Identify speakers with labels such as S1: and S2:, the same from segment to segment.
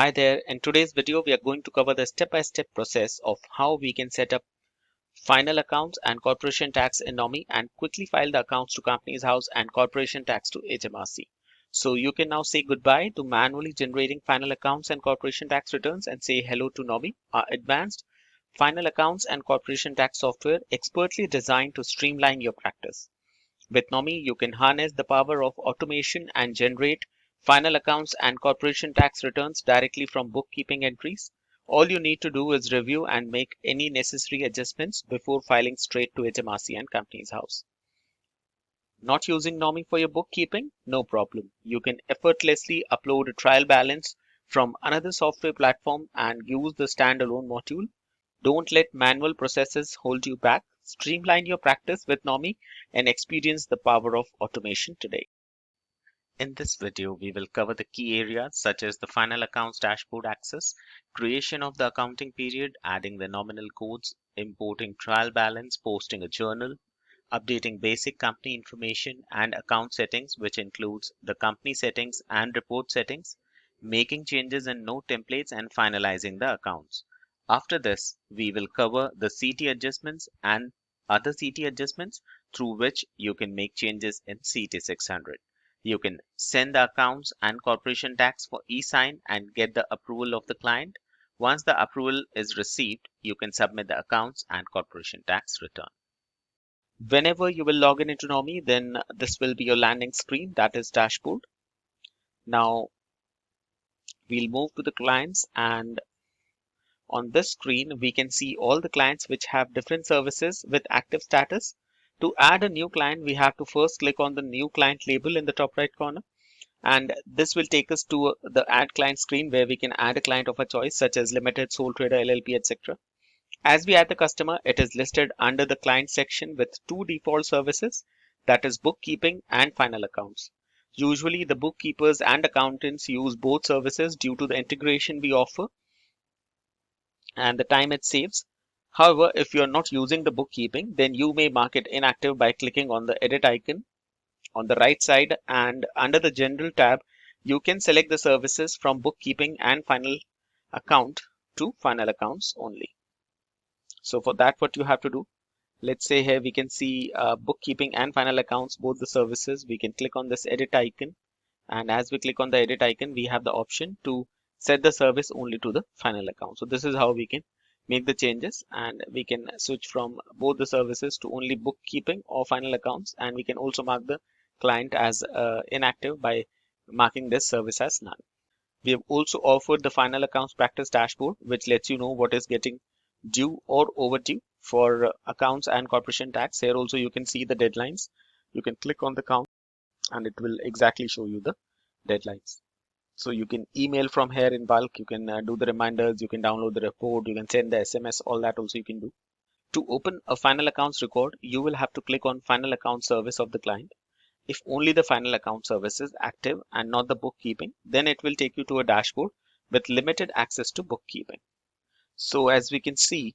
S1: Hi there, in today's video we are going to cover the step-by-step process of how we can set up final accounts and corporation tax in Nomi and quickly file the accounts to Companies House and corporation tax to HMRC. So you can now say goodbye to manually generating final accounts and corporation tax returns and say hello to Nomi, our advanced final accounts and corporation tax software expertly designed to streamline your practice. With Nomi, you can harness the power of automation and generate final accounts and corporation tax returns directly from bookkeeping entries. All you need to do is review and make any necessary adjustments before filing straight to HMRC and Companies House. Not using Nomi for your bookkeeping? No problem. You can effortlessly upload a trial balance from another software platform and use the standalone module. Don't let manual processes hold you back. Streamline your practice with Nomi and experience the power of automation today. In this video, we will cover the key areas such as the final accounts dashboard access, creation of the accounting period, adding the nominal codes, importing trial balance, posting a journal, updating basic company information and account settings, which includes the company settings and report settings, making changes in note templates, and finalizing the accounts. After this, we will cover the CT adjustments and other CT adjustments through which you can make changes in CT 600. You can send the accounts and corporation tax for e-sign and get the approval of the client. Once the approval is received, you can submit the accounts and corporation tax return. Whenever you will log in into Nomi, then this will be your landing screen, that is dashboard. Now we'll move to the clients, and on this screen we can see all the clients which have different services with active status. To add a new client, we have to first click on the new client label in the top right corner, and this will take us to the add client screen where we can add a client of a choice such as limited, sole trader, LLP, etc. As we add the customer, it is listed under the client section with two default services, that is bookkeeping and final accounts. Usually the bookkeepers and accountants use both services due to the integration we offer and the time it saves. However, if you are not using the bookkeeping, then you may mark it inactive by clicking on the edit icon on the right side, and under the general tab you can select the services from bookkeeping and final account to final accounts only. So for that, what you have to do, let's say here we can see bookkeeping and final accounts, both the services. We can click on this edit icon, and as we click on the edit icon, we have the option to set the service only to the final account. So this is how we can make the changes, and we can switch from both the services to only bookkeeping or final accounts, and we can also mark the client as inactive by marking this service as none. We have also offered the final accounts practice dashboard, which lets you know what is getting due or overdue for accounts and corporation tax. Here also you can see the deadlines. You can click on the count and it will exactly show you the deadlines. So you can email from here in bulk, you can do the reminders, you can download the report, you can send the SMS, all that also you can do. To open a final accounts record, you will have to click on final account service of the client. If only the final account service is active and not the bookkeeping, then it will take you to a dashboard with limited access to bookkeeping. So as we can see,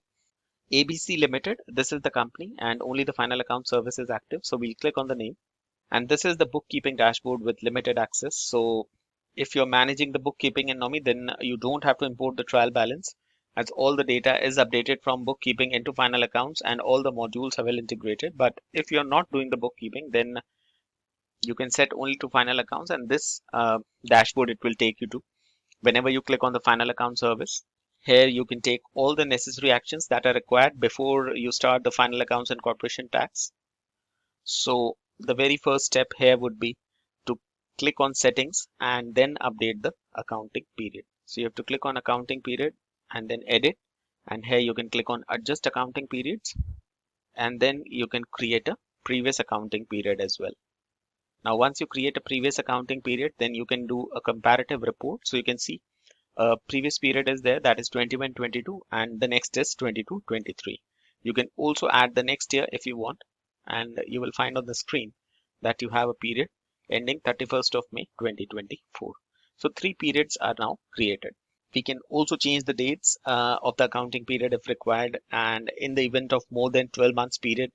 S1: ABC Limited, this is the company and only the final account service is active. So we'll click on the name, and this is the bookkeeping dashboard with limited access. So if you're managing the bookkeeping in Nomi, then you don't have to import the trial balance, as all the data is updated from bookkeeping into final accounts and all the modules are well integrated. But if you're not doing the bookkeeping, then you can set only to final accounts, and this dashboard it will take you to. Whenever you click on the final account service, here you can take all the necessary actions that are required before you start the final accounts and corporation tax. So the very first step here would be to click on settings and then update the accounting period. So you have to click on accounting period and then edit, and here you can click on adjust accounting periods, and then you can create a previous accounting period as well. Now once you create a previous accounting period, then you can do a comparative report. So you can see previous period is there, that is 21-22, and the next is 22-23. You can also add the next year if you want, and you will find on the screen that you have a period ending 31st of May 2024. So 3 periods are now created. We can also change the dates of the accounting period if required, and in the event of more than 12 months period,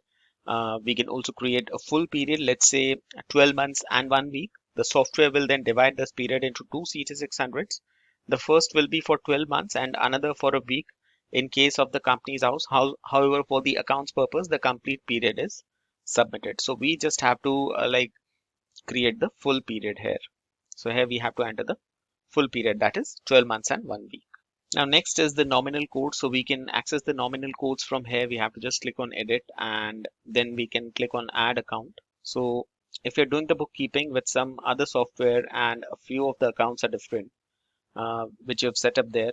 S1: we can also create a full period, let's say 12 months and 1 week. The software will then divide this period into two CT600s, The first will be for 12 months and another for a week in case of the company's house. However, for the accounts purpose, the complete period is submitted. So we just have to create the full period here. So here we have to enter the full period, that is 12 months and 1 week. Now next is the nominal code. So we can access the nominal codes from here. We have to just click on edit and then we can click on add account. So if you're doing the bookkeeping with some other software and a few of the accounts are different, which you've set up there,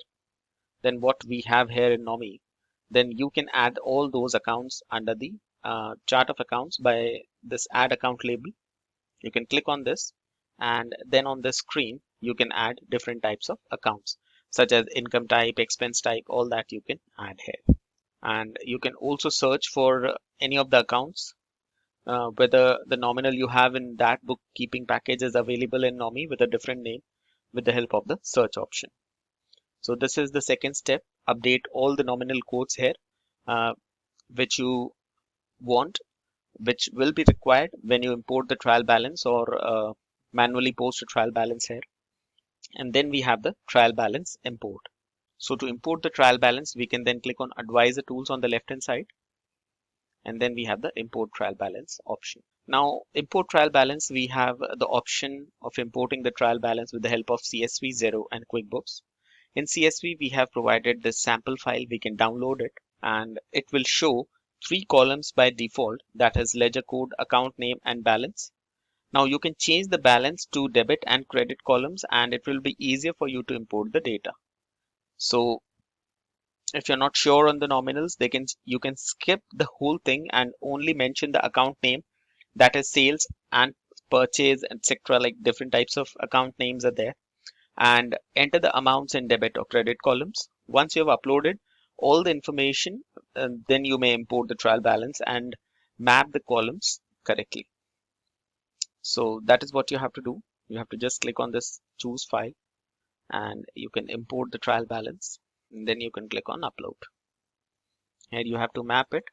S1: then what we have here in Nomi, then you can add all those accounts under the chart of accounts by this add account label. You can click on this and then on the screen you can add different types of accounts such as income type, expense type, all that you can add here. And you can also search for any of the accounts, whether the nominal you have in that bookkeeping package is available in Nomi with a different name with the help of the search option. So this is the second step. Update all the nominal codes here, which you want, which will be required when you import the trial balance or manually post a trial balance here. And then we have the trial balance import. So to import the trial balance, we can then click on advisor tools on the left hand side. And then we have the import trial balance option. Now import trial balance, we have the option of importing the trial balance with the help of CSV, Xero and QuickBooks. In CSV, we have provided this sample file. We can download it and it will show 3 columns by default, that is ledger code, account name and balance. Now you can change the balance to debit and credit columns and it will be easier for you to import the data. So if you're not sure on the nominals, you can skip the whole thing and only mention the account name, that is sales and purchase, etc. Like different types of account names are there, and enter the amounts in debit or credit columns. Once you have uploaded all the information, then you may import the trial balance and map the columns correctly. So that is what you have to do. You have to just click on this choose file and you can import the trial balance, and then you can click on upload. Here you have to map it,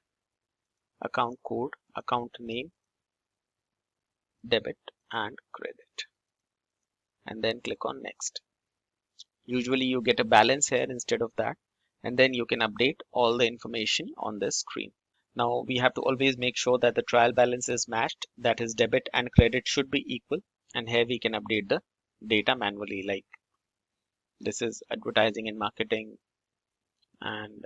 S1: account code, account name, debit and credit, and then click on next. Usually you get a balance here instead of that, and then you can update all the information on the screen. Now we have to always make sure that the trial balance is matched, that is debit and credit should be equal, and here we can update the data manually, like this is advertising and marketing, and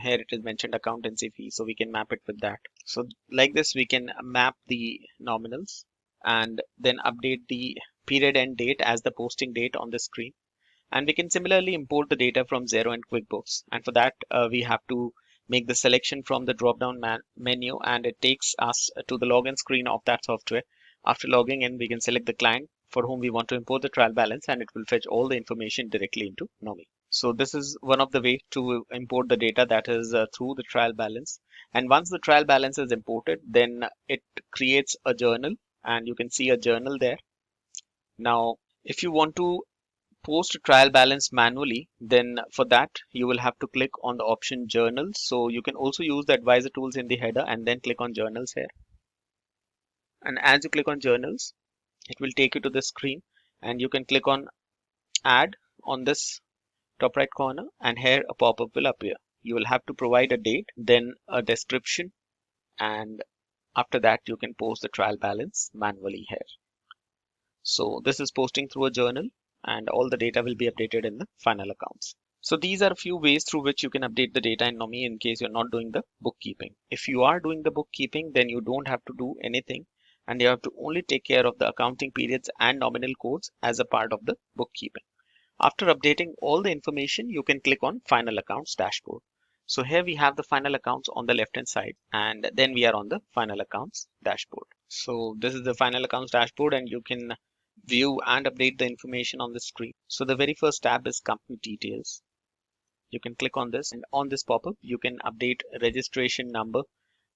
S1: here it is mentioned accountancy fee, so we can map it with that. So like this we can map the nominals and then update the period end date as the posting date on the screen. And we can similarly import the data from Xero and QuickBooks, and for that we have to make the selection from the drop down menu, and it takes us to the login screen of that software. After logging in, we can select the client for whom we want to import the trial balance, and it will fetch all the information directly into Nomi. So this is one of the ways to import the data, that is through the trial balance. And once the trial balance is imported, then it creates a journal, and you can see a journal there. Now if you want to post a trial balance manually, then for that you will have to click on the option journals. So you can also use the advisor tools in the header and then click on journals here. And as you click on journals, it will take you to the screen, and you can click on add on this top right corner, and here a pop-up will appear. You will have to provide a date, then a description, and after that you can post the trial balance manually here. So this is posting through a journal, and all the data will be updated in the final accounts. So these are a few ways through which you can update the data in Nomi in case you're not doing the bookkeeping. If you are doing the bookkeeping, then you don't have to do anything, and you have to only take care of the accounting periods and nominal codes as a part of the bookkeeping. After updating all the information, you can click on Final Accounts Dashboard. So here we have the final accounts on the left hand side, and then we are on the Final Accounts Dashboard. So this is the Final Accounts Dashboard, and you can view and update the information on the screen. So the very first tab is Company Details. You can click on this, and on this pop-up you can update registration number,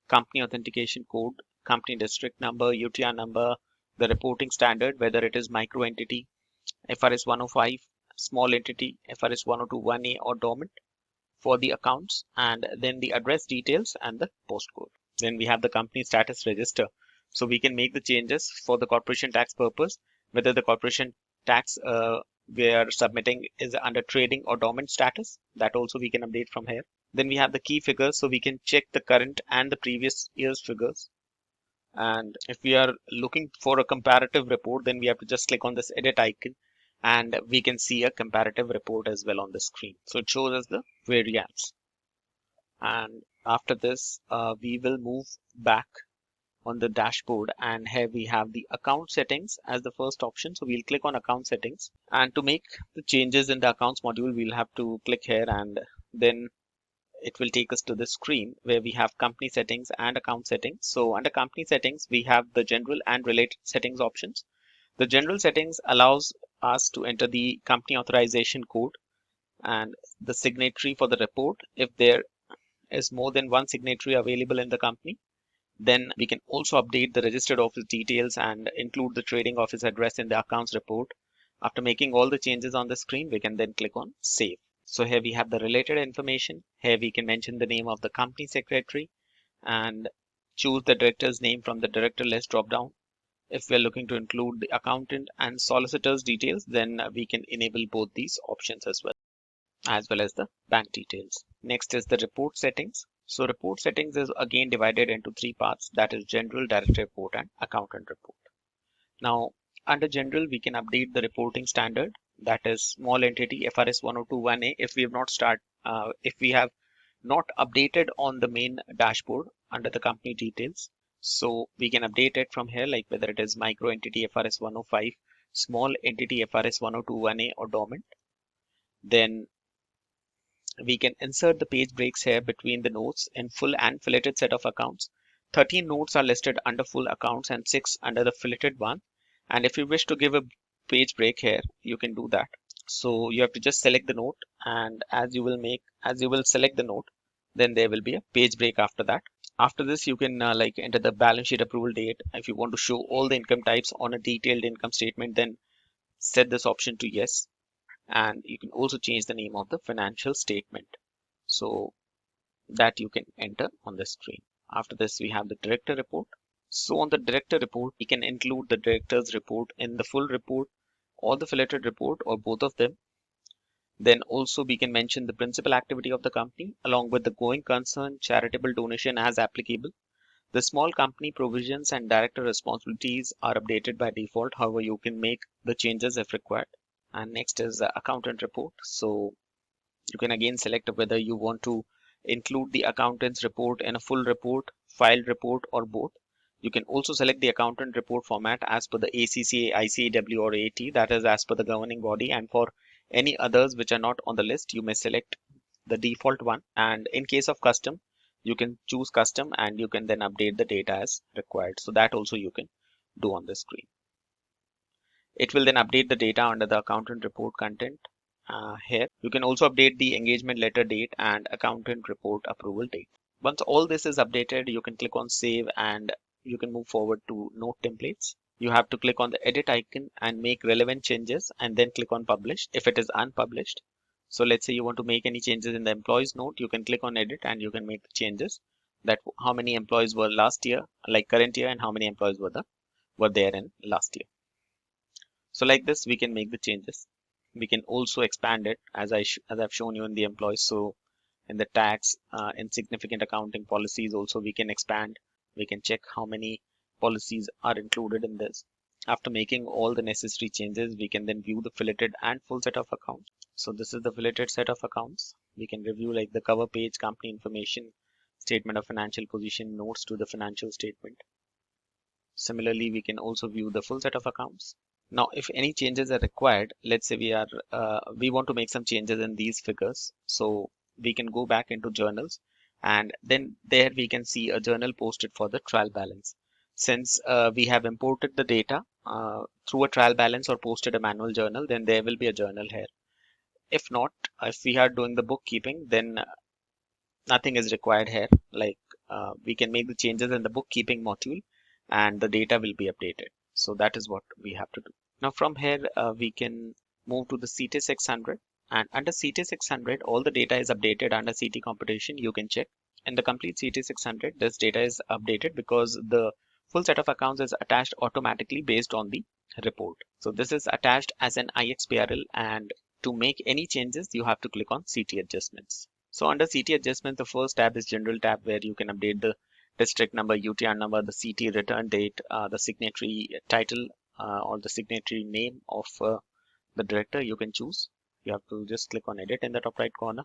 S1: company authentication code, company district number, UTR number, the reporting standard, whether it is micro entity, FRS 105, small entity, FRS 102 1A or dormant for the accounts, and then the address details and the postcode. Then we have the company status register. So we can make the changes for the corporation tax purpose, whether the corporation tax we are submitting is under trading or dormant status. That also we can update from here. Then we have the key figures, so we can check the current and the previous year's figures. And if we are looking for a comparative report, then we have to just click on this edit icon and we can see a comparative report as well on the screen. So it shows us the variance. And after this, we will move back on the dashboard, and here we have the account settings as the first option. So we'll click on account settings, and to make the changes in the accounts module, we'll have to click here, and then it will take us to the screen where we have company settings and account settings. So under company settings, we have the general and related settings options. The general settings allows us to enter the company authorization code and the signatory for the report. If there is more than one signatory available in the company, then we can also update the registered office details and include the trading office address in the accounts report. After making all the changes on the screen, we can then click on save. So here we have the related information. Here we can mention the name of the company secretary and choose the director's name from the director list drop down. If we're looking to include the accountant and solicitor's details, then we can enable both these options as well as the bank details. Next is the report settings. So report settings is again divided into three parts, that is general, director report and accountant report. Now under general, we can update the reporting standard, that is small entity FRS 102(1)A if we have not updated on the main dashboard under the company details. So we can update it from here, like whether it is micro entity FRS 105, small entity FRS 102(1)A or dormant. Then we can insert the page breaks here between the notes in full and filleted set of accounts. 13 notes are listed under full accounts and 6 under the filleted one. And if you wish to give a page break here, you can do that. So you have to just select the note, and as you will select the note, then there will be a page break after that. After this, you can enter the balance sheet approval date. If you want to show all the income types on a detailed income statement, then set this option to yes. And you can also change the name of the financial statement, so that you can enter on the screen. After this, we have the director report. So on the director report, we can include the director's report in the full report or the filleted report or both of them. Then also we can mention the principal activity of the company along with the going concern, charitable donation as applicable. The small company provisions and director responsibilities are updated by default. However, you can make the changes if required. And next is the accountant report. So you can again select whether you want to include the accountant's report in a full report, filed report, or both. You can also select the accountant report format as per the ACCA, ICAW, or AT, that is as per the governing body. And for any others which are not on the list, you may select the default one. And in case of custom, you can choose custom and you can then update the data as required. So that also you can do on the screen. It will then update the data under the accountant report content. Here you can also update the engagement letter date and accountant report approval date. Once all this is updated, you can click on save and you can move forward to note templates. You have to click on the edit icon and make relevant changes and then click on publish if it is unpublished. So let's say you want to make any changes in the employees note, you can click on edit and you can make the changes, that how many employees were last year, like current year, and how many employees were there in last year. So like this, we can make the changes. We can also expand it as I've shown you in the employees. So in the tax, in significant accounting policies also we can expand. We can check how many policies are included in this. After making all the necessary changes, we can then view the filleted and full set of accounts. So this is the filleted set of accounts. We can review like the cover page, company information, statement of financial position, notes to the financial statement. Similarly, we can also view the full set of accounts. Now, if any changes are required, let's say we want to make some changes in these figures. So we can go back into journals, and then there we can see a journal posted for the trial balance. Since we have imported the data through a trial balance or posted a manual journal, then there will be a journal here. If not, if we are doing the bookkeeping, then nothing is required here. Like we can make the changes in the bookkeeping module and the data will be updated. So that is what we have to do. Now from here, we can move to the CT 600, and under CT 600, all the data is updated under CT computation. You can check in the complete CT 600, this data is updated because the full set of accounts is attached automatically based on the report. So this is attached as an IXBRL, and to make any changes, you have to click on CT adjustments. So under CT adjustments, the first tab is general tab, where you can update the district number, UTR number, the CT return date, the signatory title, or the signatory name of the director you can choose. You have to just click on edit in the top right corner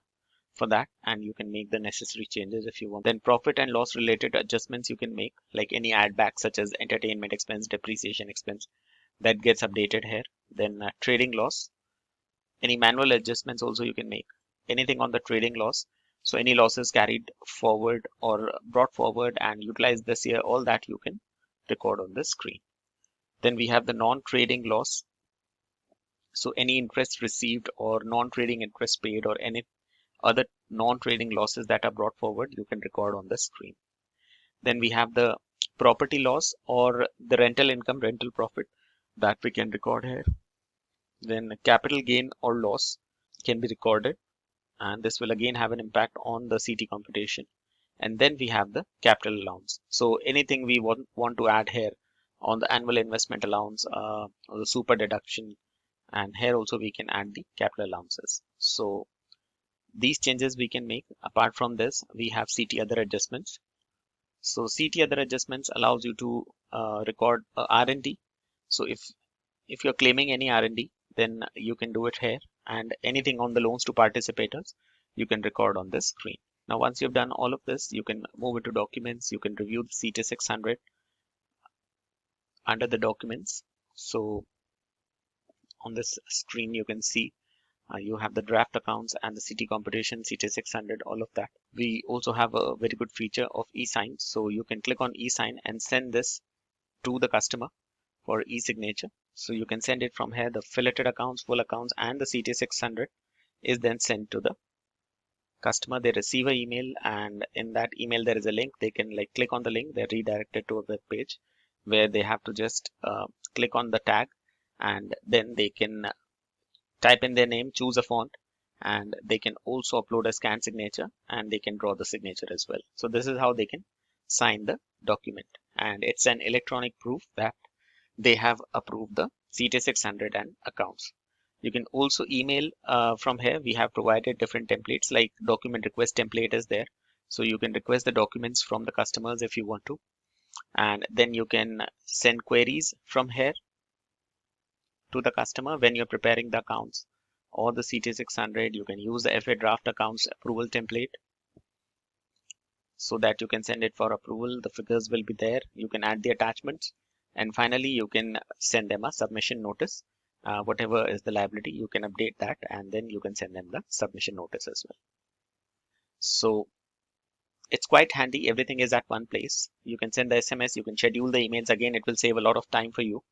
S1: for that, and you can make the necessary changes if you want. Then profit and loss related adjustments you can make, like any add back such as entertainment expense, depreciation expense, that gets updated here. Then trading loss, any manual adjustments also you can make, anything on the trading loss. So any losses carried forward or brought forward and utilized this year, all that you can record on the screen. Then we have the non-trading loss. So any interest received or non-trading interest paid or any other non-trading losses that are brought forward, you can record on the screen. Then we have the property loss or the rental income, rental profit, that we can record here. Then capital gain or loss can be recorded, and this will again have an impact on the CT computation. And then we have the capital allowance. So anything we want to add here on the annual investment allowance, or the super deduction, and here also we can add the capital allowances. So these changes we can make. Apart from this, we have CT other adjustments. So CT other adjustments allows you to record R&D. So if you're claiming any R&D, then you can do it here, and anything on the loans to participators you can record on this screen. Now once you've done all of this, you can move into documents. You can review the CT 600 under the documents. So on this screen you can see you have the draft accounts and the CT computation, CT 600, all of that. We also have a very good feature of e-sign. So you can click on e-sign and send this to the customer for e-signature. So you can send it from here. The filleted accounts, full accounts, and the CT 600 is then sent to the customer. They receive an email, and in that email there is a link. They can click on the link. They're redirected to a web page where they have to just click on the tag, and then they can type in their name, choose a font, and they can also upload a scanned signature, and they can draw the signature as well. So this is how they can sign the document, and it's an electronic proof that they have approved the CT 600 and accounts. You can also email from here. We have provided different templates, like document request template is there. So you can request the documents from the customers if you want to, and then you can send queries from here to the customer when you're preparing the accounts or the CT 600. You can use the FA draft accounts approval template so that you can send it for approval. The figures will be there. You can add the attachments, and finally you can send them a submission notice. Whatever is the liability, you can update that, and then you can send them the submission notice as well. So it's quite handy. Everything is at one place. You can send the SMS, you can schedule the emails. Again, it will save a lot of time for you.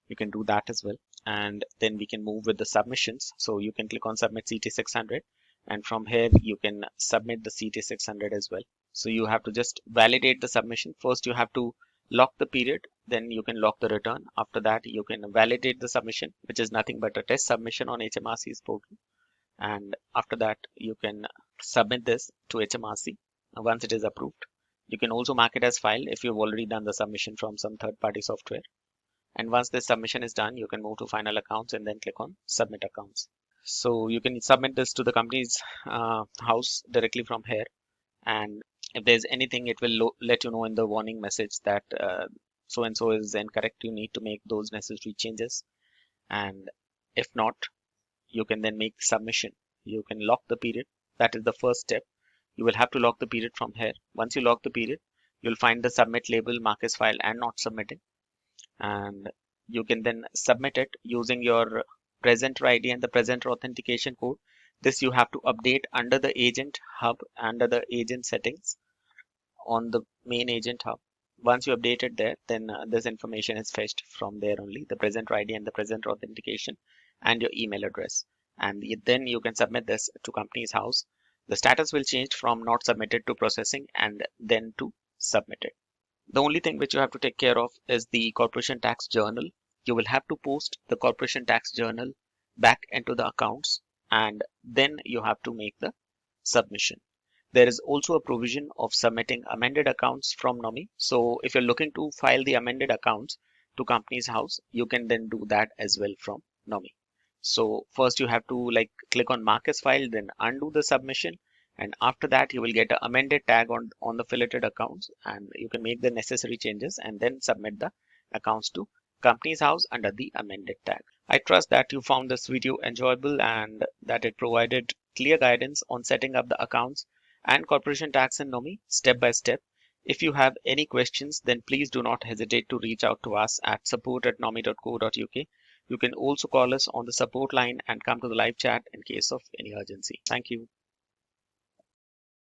S1: You can do that as well. And then we can move with the submissions. So you can click on submit CT 600, and from here you can submit the CT 600 as well. So you have to just validate the submission. First you have to lock the period, then you can lock the return. After that you can validate the submission, which is nothing but a test submission on HMRC's portal. And after that you can submit this to HMRC. Once it is approved, you can also mark it as file if you've already done the submission from some third-party software. And once this submission is done, you can move to final accounts and then click on submit accounts. So you can submit this to the company's house directly from here, and if there's anything, it will let you know in the warning message that so and so is incorrect. You need to make those necessary changes, and if not, you can then make submission. You can lock the period. That is the first step. You will have to lock the period from here. Once you lock the period, you'll find the submit label, mark as file and not submitting, and you can then submit it using your presenter ID and the presenter authentication code. This you have to update under the agent hub, under the agent settings on the main agent hub. Once you update it there, then this information is fetched from there only, the presenter ID and the presenter authentication and your email address. And then you can submit this to company's house. The status will change from not submitted to processing and then to submitted. The only thing which you have to take care of is the corporation tax journal. You will have to post the corporation tax journal back into the accounts, and then you have to make the submission. There is also a provision of submitting amended accounts from Nomi. So if you're looking to file the amended accounts, to Companies House, you can then do that as well from Nomi. So first you have to click on mark as file, then undo the submission, and after that you will get an amended tag on the filleted accounts, and you can make the necessary changes and then submit the accounts to Companies House under the amended tag. I trust that you found this video enjoyable and that it provided clear guidance on setting up the accounts and corporation tax in Nomi step by step. If you have any questions, then please do not hesitate to reach out to us at support@nomi.co.uk. You can also call us on the support line and come to the live chat in case of any urgency. Thank you.